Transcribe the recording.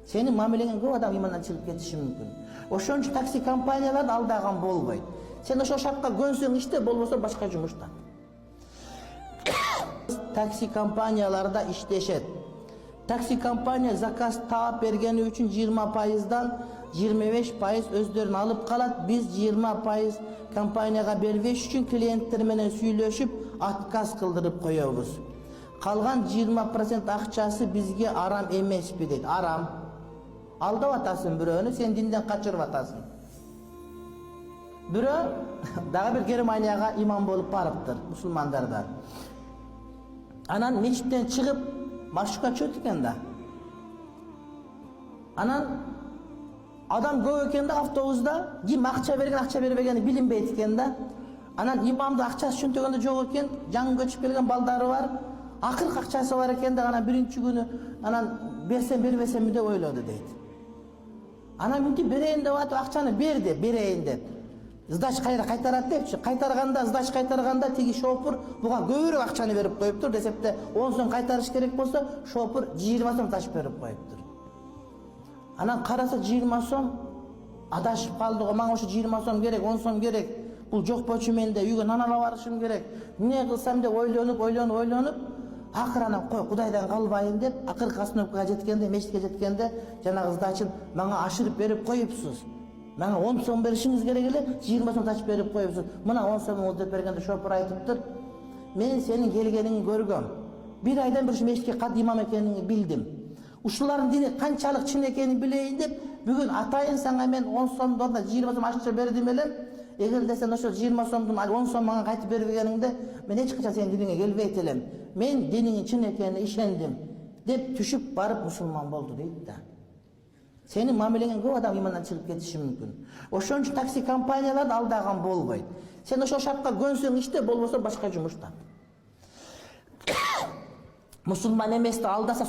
Senin mamileğin көп adam imandan çıkıp ketişi mümkün. Ошон үчүн такси компанияларды алдаган болбойт. Sen ошол шартка көнсөң иште, болбосо башка жумушта. Taksi компанияларда иштешет. Taksi компания заказ таап бергени үчүн 20%дан 25% өздөрүн алып калат. Биз 20% компанияга бербеш үчүн клиенттер менен сүйлөшүп, отказ кылдырып коебуз. Калган 20% акчасы бизге арам эмеспи дейт. Арам. Алдап атасың бирөөнү, сен динден качырып атасың. Бирөө дагы бир Германияга имам болуп барыптыр, мусулмандарда. Анан мечиттен чыгып маршрутка чөт экен да. Анан адам көп экен да автобуста, ким акча берген, акча бербегени билинбейт экен да. Анан имамды акчасы чөнтөгөндө жок экен, жаңы көчүп келген балдары бар. Акыркы акчасы бар экен да, анан биринчи күнү анан берсем бербесем деп ойлоду дейт. Анан мынтип берейин деп атып акчаны берди, берейин деп. Сдач кайтарат депчи. Кайтарганда, сдач кайтарганда тиги шофер буга көбүрөөк акчаны берип коюптур. Десепте 10 сом кайтарыш керек болсо, шофер 20 сом таш берип коюптур. Анан караса 20 сом адашып калды. Мага ошо 20 сом керек, 10 сом керек. Бул жок болчу менде үйгө нан ала барышым керек. Эмне кылсам деп ойлонуп, акыры анан кой Кудайдан калбайын деп, акыркы остановкага жеткенде, мечитке жеткенде, жанагы сдачын мага ашырып берип коюпсуз. Мага 10 сом беришиңиз керек эле, 20 сом тач берип коюпсуз. Мына 10 сомуңузду деп бергенде шофер айтыптыр: "Мен сенин келгениңди көргөм. Bir айдан бир мечитке имам экениңди билдим. Ушулардын дини канчалык чын экенин билейин деп, бүгүн атайын сага мен 10 сомдун ордуна 20 сом акча бердим элем. Эгерде сен ошо 20 сомдун 10 сом мага кайтып бергениңде, мен эч качан сенин диниңе келбейт элем. Мен диниңин чын экенине ишендим" деп түшүп барып мусулман болду дейт да. Senin mamileğin көп adam imandan çıkıp ketişi mümkün. Ошон үчүн taksi компанияларды алдаган болбойт. Sen ошол шартка көнсөң иште, болбосо башка жумушта. Мусулман эмести алдаса